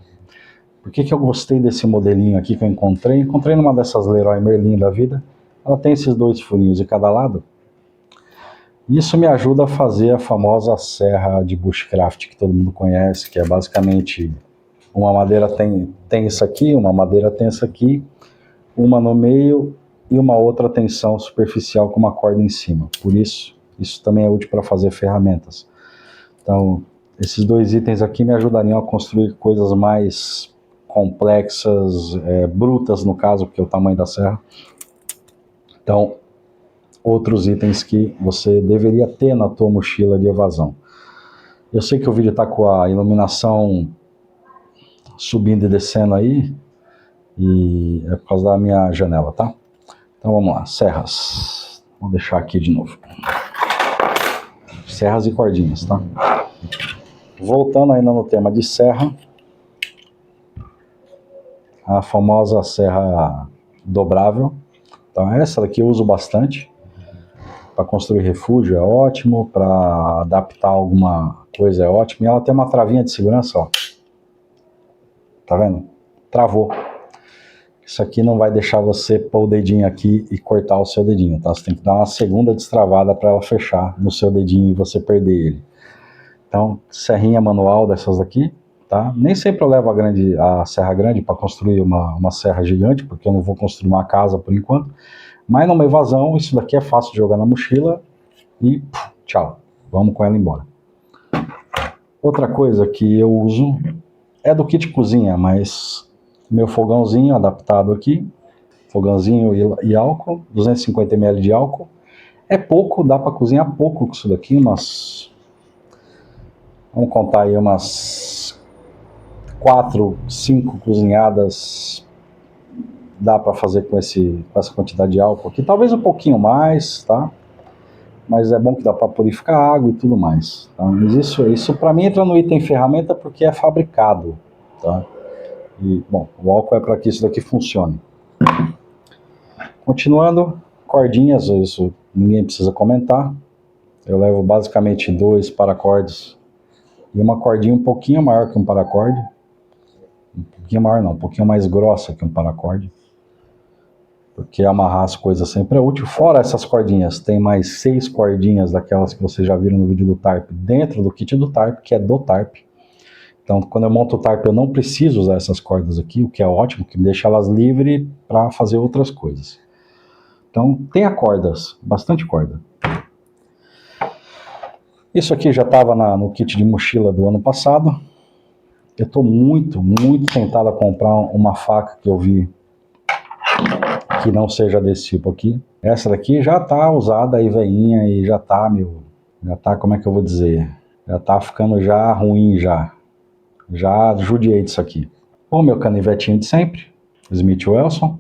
Speaker 1: Por que eu gostei desse modelinho aqui que eu encontrei? Encontrei numa dessas Leroy Merlin da vida. Ela tem esses dois furinhos de cada lado. Isso me ajuda a fazer a famosa serra de bushcraft que todo mundo conhece, que é basicamente uma madeira tem isso aqui, uma madeira tem isso aqui, uma no meio e uma outra tensão superficial com uma corda em cima. Por isso, isso também é útil para fazer ferramentas. Então, esses dois itens aqui me ajudariam a construir coisas mais complexas, brutas no caso, porque é o tamanho da serra. Então, outros itens que você deveria ter na tua mochila de evasão. Eu sei que o vídeo está com a iluminação subindo e descendo aí, e é por causa da minha janela, tá? Então vamos lá, serras. Vou deixar aqui de novo. Serras e cordinhas, tá? Voltando ainda no tema de serra, a famosa serra dobrável. Então essa daqui eu uso bastante. Para construir refúgio é ótimo, para adaptar alguma coisa é ótimo. E ela tem uma travinha de segurança, ó. Tá vendo? Travou. Isso aqui não vai deixar você pôr o dedinho aqui e cortar o seu dedinho, tá? Você tem que dar uma segunda destravada para ela fechar no seu dedinho e você perder ele. Então, serrinha manual dessas daqui, tá? Nem sempre eu levo a serra grande para construir uma serra gigante, porque eu não vou construir uma casa por enquanto. Mas numa evasão, isso daqui é fácil de jogar na mochila e tchau, vamos com ela embora. Outra coisa que eu uso é do kit cozinha, mas meu fogãozinho adaptado aqui, fogãozinho e álcool, 250 ml de álcool. É pouco, dá para cozinhar pouco com isso daqui, vamos contar aí umas 4, 5 cozinhadas dá para fazer com essa quantidade de álcool aqui, talvez um pouquinho mais, tá? Mas é bom que dá para purificar a água e tudo mais. Tá? Mas isso para mim entra no item ferramenta porque é fabricado, tá? E, bom, o álcool é para que isso daqui funcione. Continuando, cordinhas, isso ninguém precisa comentar. Eu levo basicamente 2 paracordes e uma cordinha um pouquinho maior que um paracorde. Um pouquinho maior não, um pouquinho mais grossa que um paracorde. porque amarrar as coisas sempre é útil. Fora essas cordinhas, tem mais 6 cordinhas daquelas que vocês já viram no vídeo do Tarp, dentro do kit do Tarp, que é do Tarp. Então, quando eu monto o Tarp, eu não preciso usar essas cordas aqui, o que é ótimo, que me deixa elas livres para fazer outras coisas. Então, tenha cordas, bastante corda. Isso aqui já estava no kit de mochila do ano passado. Eu estou muito tentado a comprar uma faca que eu vi que não seja desse tipo aqui. Essa daqui já tá usada aí, veinha, e já tá, já tá, como é que eu vou dizer? Já tá ficando já ruim já. Já judiei disso aqui. O meu canivetinho de sempre, Smith Wesson.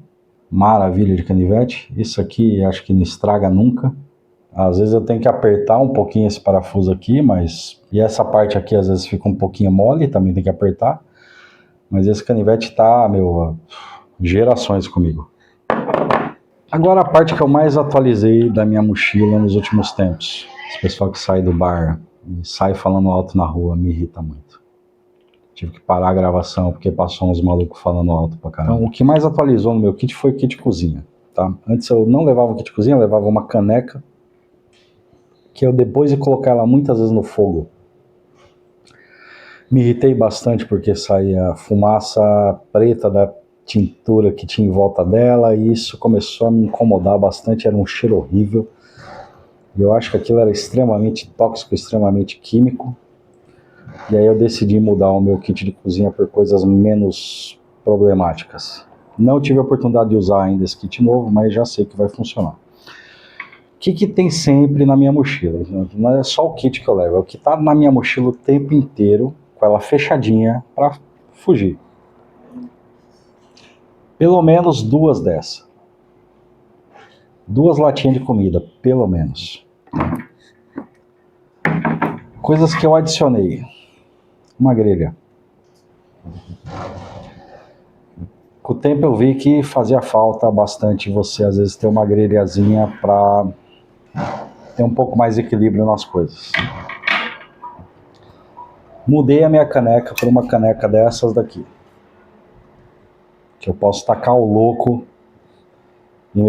Speaker 1: Maravilha de canivete. Isso aqui acho que não estraga nunca. Às vezes eu tenho que apertar um pouquinho esse parafuso aqui, mas... E essa parte aqui às vezes fica um pouquinho mole, também tem que apertar. Mas esse canivete tá, gerações comigo. Agora a parte que eu mais atualizei da minha mochila nos últimos tempos. Esse pessoal que sai do bar e sai falando alto na rua me irrita muito. Tive que parar a gravação porque passou uns malucos falando alto pra caramba. Então o que mais atualizou no meu kit foi o kit cozinha, tá? Antes eu não levava o kit cozinha, eu levava uma caneca que eu, depois de colocar ela muitas vezes no fogo, me irritei bastante porque saía fumaça preta da tintura que tinha em volta dela, e isso começou a me incomodar bastante. Era um cheiro horrível, e eu acho que aquilo era extremamente tóxico, extremamente químico. E aí eu decidi mudar o meu kit de cozinha por coisas menos problemáticas. Não tive a oportunidade de usar ainda esse kit novo, mas já sei que vai funcionar. O que tem sempre na minha mochila? Não é só o kit que eu levo, é o que está na minha mochila o tempo inteiro, com ela fechadinha, para fugir. Pelo menos 2 dessas. 2 latinhas de comida, pelo menos. Coisas que eu adicionei. Uma grelha. Com o tempo eu vi que fazia falta bastante você, às vezes, ter uma grelhazinha para ter um pouco mais de equilíbrio nas coisas. Mudei a minha caneca por uma caneca dessas daqui. Que eu posso tacar o louco e,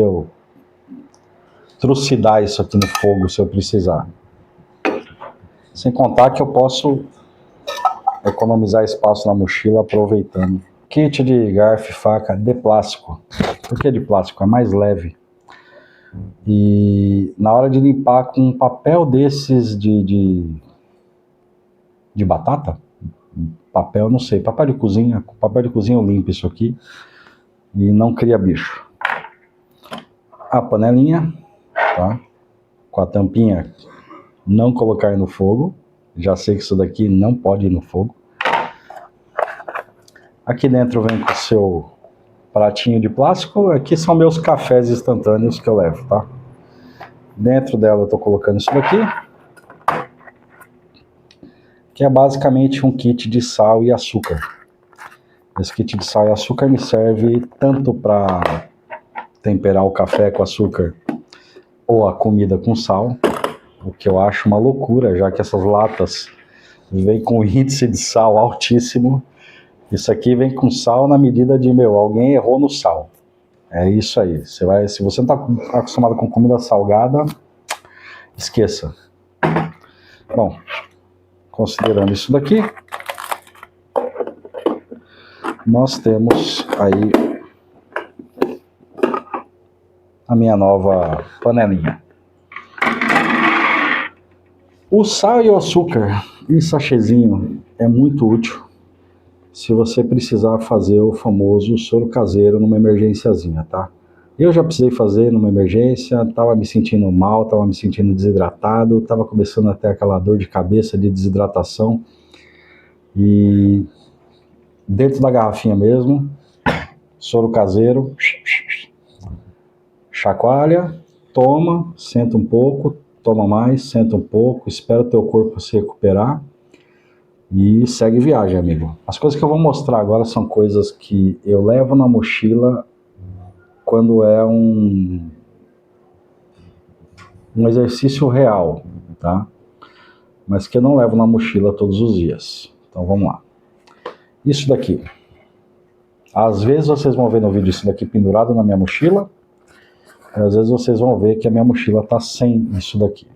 Speaker 1: trucidar isso aqui no fogo se eu precisar. Sem contar que eu posso economizar espaço na mochila aproveitando. Kit de garfo e faca de plástico. Por que de plástico? É mais leve. E na hora de limpar com um papel desses de batata, papel, não sei, papel de cozinha eu limpo isso aqui e não cria bicho. A panelinha, tá? Com a tampinha, não colocar no fogo. Já sei que isso daqui não pode ir no fogo. Aqui dentro vem com o seu pratinho de plástico. Aqui são meus cafés instantâneos que eu levo, tá? Dentro dela eu tô colocando isso daqui, que é basicamente um kit de sal e açúcar. Esse kit de sal e açúcar me serve tanto para temperar o café com açúcar ou a comida com sal, o que eu acho uma loucura, já que essas latas vêm com índice de sal altíssimo. Isso aqui vem com sal na medida de, alguém errou no sal. É isso aí. Se você não está acostumado com comida salgada, esqueça. Bom, considerando isso daqui, nós temos aí a minha nova panelinha. O sal e o açúcar em sachêzinho é muito útil se você precisar fazer o famoso soro caseiro numa emergênciazinha, tá? Eu já precisei fazer numa emergência, tava me sentindo mal, tava me sentindo desidratado, tava começando a ter aquela dor de cabeça de desidratação. E dentro da garrafinha mesmo, soro caseiro, chacoalha, toma, senta um pouco, toma mais, senta um pouco, espera o teu corpo se recuperar e segue viagem, amigo. As coisas que eu vou mostrar agora são coisas que eu levo na mochila quando é um exercício real, tá? Mas que eu não levo na mochila todos os dias. Então vamos lá. Isso daqui. Às vezes vocês vão ver no vídeo isso daqui pendurado na minha mochila. às vezes vocês vão ver que a minha mochila está sem isso daqui.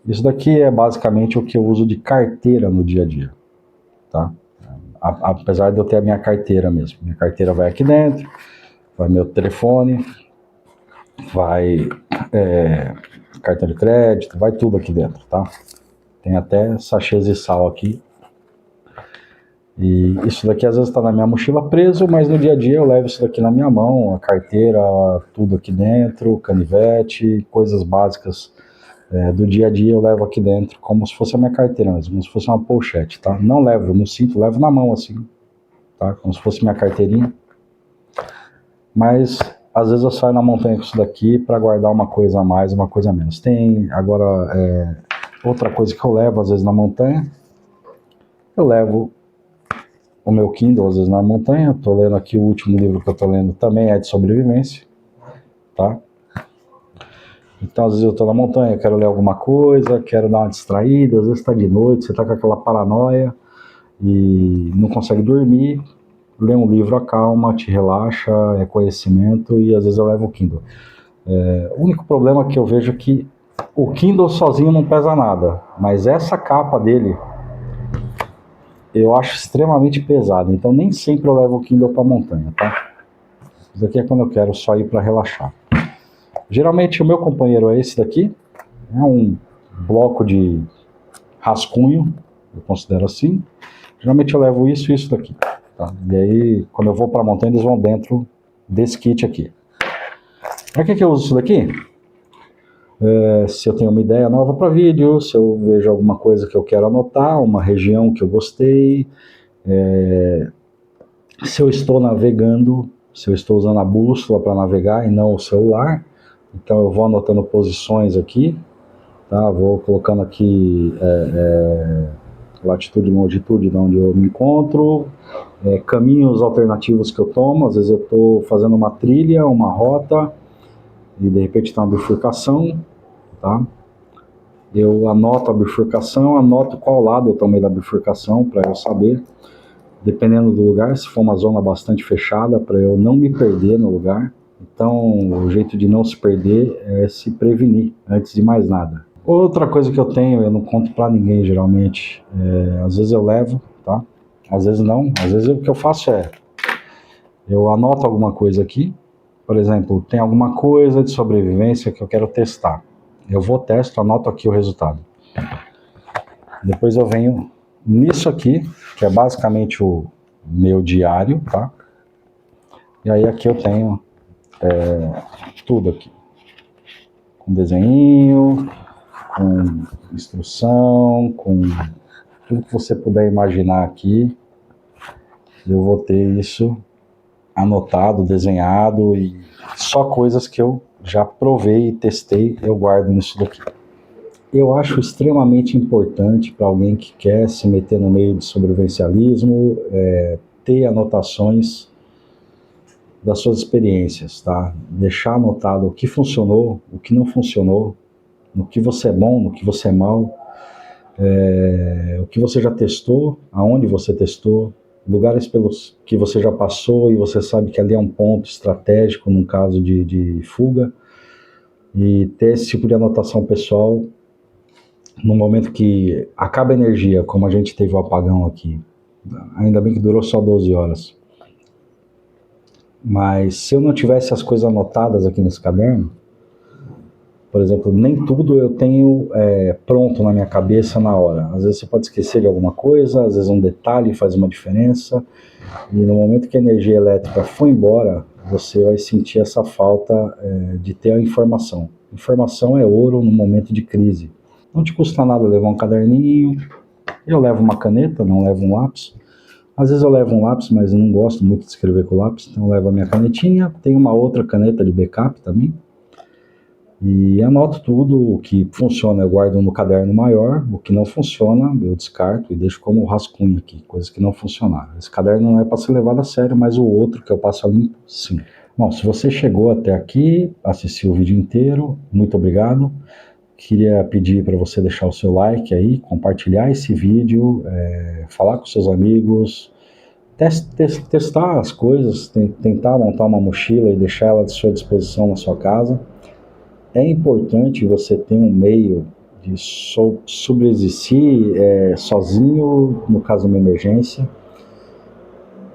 Speaker 1: Isso daqui é basicamente o que eu uso de carteira no dia a dia, tá? Apesar de eu ter a minha carteira mesmo. Minha carteira vai aqui dentro, vai meu telefone, vai cartão de crédito, vai tudo aqui dentro, tá? Tem até sachês de sal aqui. E isso daqui às vezes está na minha mochila preso, mas no dia a dia eu levo isso daqui na minha mão, a carteira, tudo aqui dentro, canivete, coisas básicas do dia a dia eu levo aqui dentro, como se fosse a minha carteira mesmo, como se fosse uma pochete, tá? Não levo no cinto, levo na mão assim, tá? Como se fosse minha carteirinha. Mas às vezes eu saio na montanha com isso daqui para guardar uma coisa a mais, uma coisa a menos. Tem agora outra coisa que eu levo às vezes na montanha, eu levo o meu Kindle às vezes na montanha. Estou lendo aqui, o último livro que eu estou lendo também é de sobrevivência, tá? Então, às vezes eu estou na montanha, quero ler alguma coisa, quero dar uma distraída, às vezes está de noite, você está com aquela paranoia e não consegue dormir, lê um livro acalma, te relaxa, é conhecimento, e às vezes eu levo o Kindle. O único problema que eu vejo é que o Kindle sozinho não pesa nada, mas essa capa dele eu acho extremamente pesada, então nem sempre eu levo o Kindle para a montanha, tá? Isso aqui é quando eu quero só ir para relaxar. Geralmente o meu companheiro é esse daqui, é um bloco de rascunho, eu considero assim. Geralmente eu levo isso e isso daqui, tá? E aí quando eu vou para a montanha eles vão dentro desse kit aqui. Para que eu uso isso daqui? Se eu tenho uma ideia nova para vídeo, se eu vejo alguma coisa que eu quero anotar, uma região que eu gostei, se eu estou navegando, se eu estou usando a bússola para navegar e não o celular, então eu vou anotando posições aqui, tá? Vou colocando aqui latitude e longitude de onde eu me encontro, caminhos alternativos que eu tomo. Às vezes eu estou fazendo uma trilha, uma rota, e de repente tem uma bifurcação, tá? Eu anoto a bifurcação, anoto qual lado eu tomei da bifurcação para eu saber, dependendo do lugar, se for uma zona bastante fechada, para eu não me perder no lugar. Então, o jeito de não se perder é se prevenir, antes de mais nada. Outra coisa que eu tenho, eu não conto para ninguém geralmente, às vezes eu levo, tá? Às vezes não, às vezes o que eu faço eu anoto alguma coisa aqui, por exemplo, tem alguma coisa de sobrevivência que eu quero testar. Eu vou testo, anoto aqui o resultado. Depois eu venho nisso aqui, que é basicamente o meu diário, tá? E aí aqui eu tenho tudo aqui, com desenho, com instrução, com tudo que você puder imaginar aqui. Eu vou ter isso anotado, desenhado, e só coisas que eu já provei e testei eu guardo nisso daqui. Eu acho extremamente importante para alguém que quer se meter no meio de sobrevivencialismo, ter anotações das suas experiências, tá? Deixar anotado o que funcionou, o que não funcionou, no que você é bom, no que você é mal, o que você já testou, aonde você testou, lugares pelos que você já passou e você sabe que ali é um ponto estratégico num caso de fuga, e ter esse tipo de anotação pessoal no momento que acaba a energia, como a gente teve o apagão aqui. Ainda bem que durou só 12 horas. Mas se eu não tivesse as coisas anotadas aqui nesse caderno, por exemplo, nem tudo eu tenho pronto na minha cabeça na hora. Às vezes você pode esquecer de alguma coisa, às vezes um detalhe faz uma diferença, e no momento que a energia elétrica for embora, você vai sentir essa falta de ter a informação. Informação é ouro no momento de crise. Não te custa nada levar um caderninho. Eu levo uma caneta, não levo um lápis. Às vezes eu levo um lápis, mas eu não gosto muito de escrever com lápis, então eu levo a minha canetinha. Tem uma outra caneta de backup também. E anoto tudo. O que funciona eu guardo no caderno maior, o que não funciona eu descarto e deixo como rascunho aqui, coisas que não funcionaram. Esse caderno não é para ser levado a sério, mas o outro que eu passo a limpo, sim. Bom, se você chegou até aqui, assistiu o vídeo inteiro, muito obrigado. Queria pedir para você deixar o seu like aí, compartilhar esse vídeo, falar com seus amigos, testar as coisas, tentar montar uma mochila e deixar ela à sua disposição na sua casa. É importante você ter um meio de subsistir sozinho, no caso de uma emergência.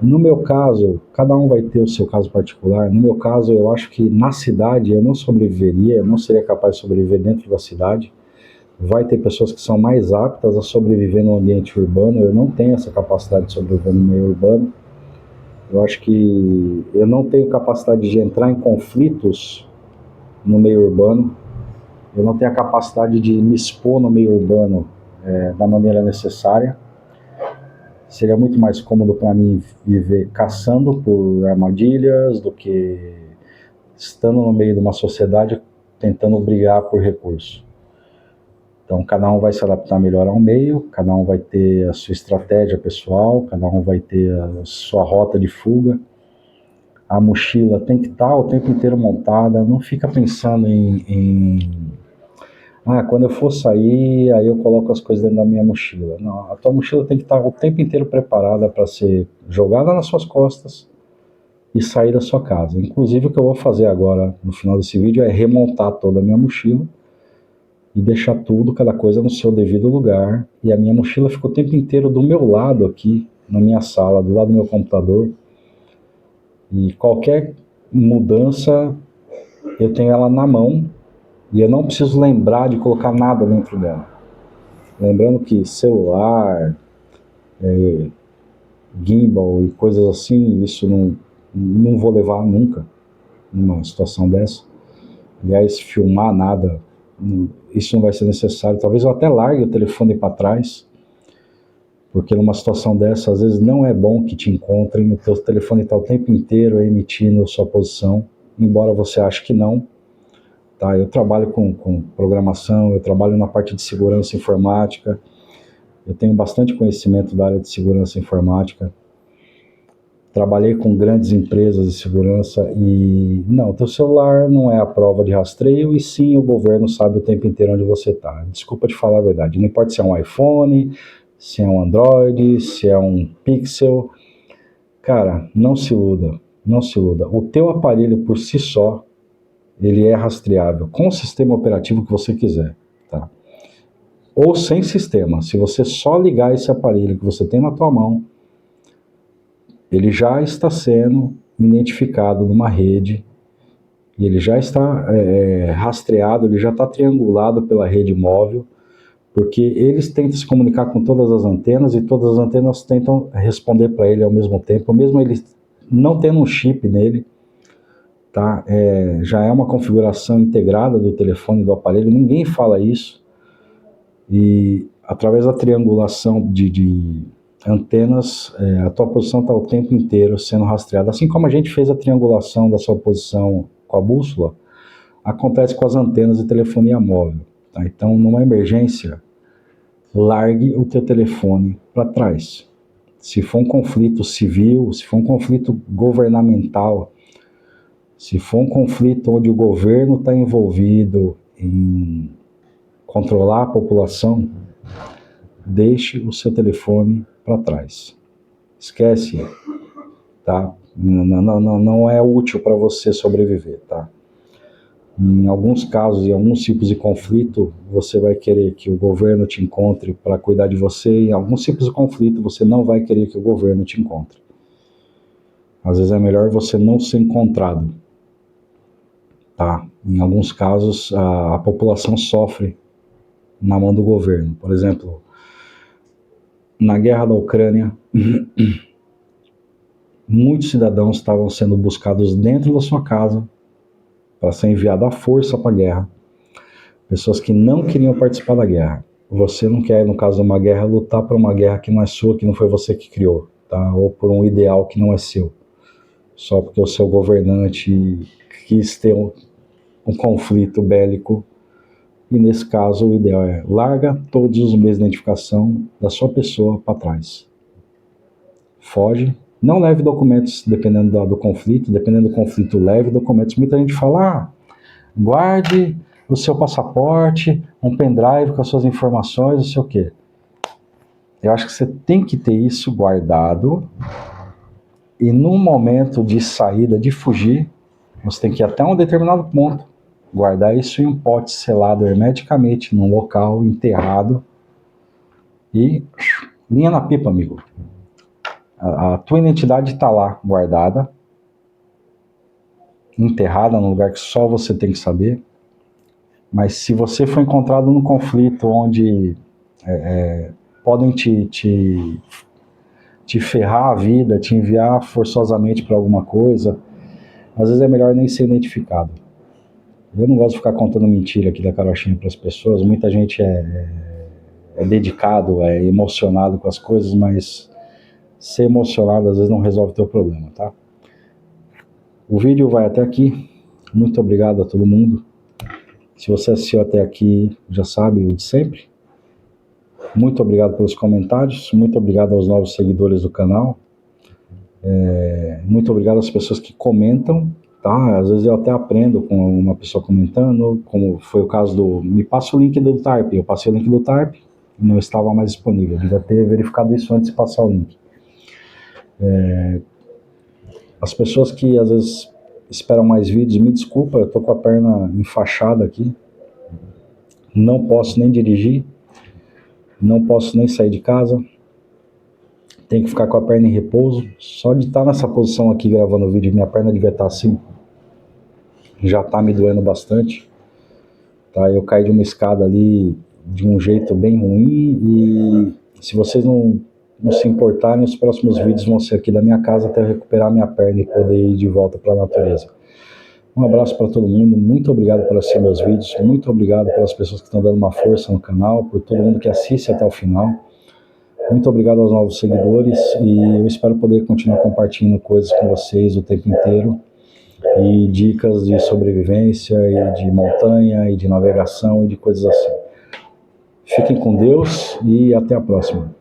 Speaker 1: No meu caso, cada um vai ter o seu caso particular. No meu caso, eu acho que na cidade eu não sobreviveria, eu não seria capaz de sobreviver dentro da cidade. Vai ter pessoas que são mais aptas a sobreviver no ambiente urbano. Eu não tenho essa capacidade de sobreviver no meio urbano. Eu acho que eu não tenho capacidade de entrar em conflitos no meio urbano. Eu não tenho a capacidade de me expor no meio urbano da maneira necessária. Seria muito mais cômodo para mim viver caçando por armadilhas do que estando no meio de uma sociedade tentando brigar por recursos. Então, cada um vai se adaptar melhor ao meio, cada um vai ter a sua estratégia pessoal, cada um vai ter a sua rota de fuga. A mochila tem que estar o tempo inteiro montada, não fica pensando quando eu for sair, aí eu coloco as coisas dentro da minha mochila. Não, a tua mochila tem que estar o tempo inteiro preparada para ser jogada nas suas costas e sair da sua casa. Inclusive, o que eu vou fazer agora, no final desse vídeo, é remontar toda a minha mochila e deixar tudo, cada coisa no seu devido lugar. E a minha mochila fica o tempo inteiro do meu lado aqui, na minha sala, do lado do meu computador. E qualquer mudança, eu tenho ela na mão e eu não preciso lembrar de colocar nada dentro dela. Lembrando que celular, gimbal e coisas assim, isso não vou levar nunca numa situação dessa. Aliás, filmar nada, isso não vai ser necessário. Talvez eu até largue o telefone para trás, porque numa situação dessa, às vezes não é bom que te encontrem, o teu telefone está o tempo inteiro emitindo sua posição, embora você ache que não. Tá? Eu trabalho com programação, eu trabalho na parte de segurança informática, eu tenho bastante conhecimento da área de segurança informática, trabalhei com grandes empresas de segurança e não, teu celular não é a prova de rastreio e sim o governo sabe o tempo inteiro onde você está. Desculpa te falar a verdade, não importa se é um iPhone, se é um Android, se é um Pixel, cara, não se iluda, não se iluda. O teu aparelho por si só, ele é rastreável com o sistema operativo que você quiser, tá? Ou sem sistema, se você só ligar esse aparelho que você tem na tua mão, ele já está sendo identificado numa rede, e ele já está rastreado, ele já está triangulado pela rede móvel, porque eles tentam se comunicar com todas as antenas e todas as antenas tentam responder para ele ao mesmo tempo, mesmo ele não tendo um chip nele, tá? Já é uma configuração integrada do telefone, do aparelho, ninguém fala isso, e através da triangulação de antenas, a tua posição está o tempo inteiro sendo rastreada, assim como a gente fez a triangulação da sua posição com a bússola, acontece com as antenas de telefonia móvel, tá? Então, numa emergência, largue o teu telefone para trás. Se for um conflito civil, se for um conflito governamental, se for um conflito onde o governo está envolvido em controlar a população, deixe o seu telefone para trás. Esquece, tá? Não é útil para você sobreviver, tá? Em alguns casos, em alguns tipos de conflito, você vai querer que o governo te encontre para cuidar de você. Em alguns tipos de conflito, você não vai querer que o governo te encontre. Às vezes é melhor você não ser encontrado, tá? Em alguns casos, a população sofre na mão do governo. Por exemplo, na guerra da Ucrânia, muitos cidadãos estavam sendo buscados dentro da sua casa para ser enviado à força para a guerra. Pessoas que não queriam participar da guerra. Você não quer, no caso de uma guerra, lutar por uma guerra que não é sua, que não foi você que criou, tá? Ou por um ideal que não é seu. Só porque o seu governante quis ter um conflito bélico. E nesse caso, o ideal é larga todos os meios de identificação da sua pessoa para trás. Foge. Não leve documentos dependendo do conflito. Dependendo do conflito, leve documentos. Muita gente fala, guarde o seu passaporte, um pendrive com as suas informações, não sei o quê. Eu acho que você tem que ter isso guardado, E no momento de saída, de fugir, você tem que ir até um determinado ponto, guardar isso em um pote selado hermeticamente, num local enterrado, e linha na pipa, amigo. A tua identidade está lá, guardada, enterrada num lugar que só você tem que saber. Mas se você for encontrado num conflito onde podem te ferrar a vida, te enviar forçosamente para alguma coisa, às vezes é melhor nem ser identificado. Eu não gosto de ficar contando mentira aqui da carochinha para as pessoas. Muita gente é dedicado, é emocionado com as coisas, mas ser emocionado às vezes não resolve o teu problema, tá? O vídeo vai até aqui. Muito obrigado a todo mundo. Se você assistiu até aqui, já sabe o de sempre. Muito obrigado pelos comentários. Muito obrigado aos novos seguidores do canal. Muito obrigado às pessoas que comentam, tá? Às vezes eu até aprendo com uma pessoa comentando, como foi o caso do... Me passa o link do TARP. Eu passei o link do TARP, não estava mais disponível. Eu devia ter verificado isso antes de passar o link. As pessoas que às vezes esperam mais vídeos, me desculpa, eu tô com a perna enfaixada aqui. Não posso nem dirigir, não posso nem sair de casa. Tenho que ficar com a perna em repouso. Só de estar nessa posição aqui gravando o vídeo, minha perna devia estar assim. Já está me doendo bastante. Tá? Eu caí de uma escada ali de um jeito bem ruim. E se vocês não se importarem, os próximos vídeos vão ser aqui da minha casa até eu recuperar minha perna e poder ir de volta para a natureza. Um abraço para todo mundo. Muito obrigado por assistir meus vídeos. Muito obrigado pelas pessoas que estão dando uma força no canal. Por todo mundo que assiste até o final. Muito obrigado aos novos seguidores e eu espero poder continuar compartilhando coisas com vocês o tempo inteiro e dicas de sobrevivência e de montanha e de navegação e de coisas assim. Fiquem com Deus e até a próxima.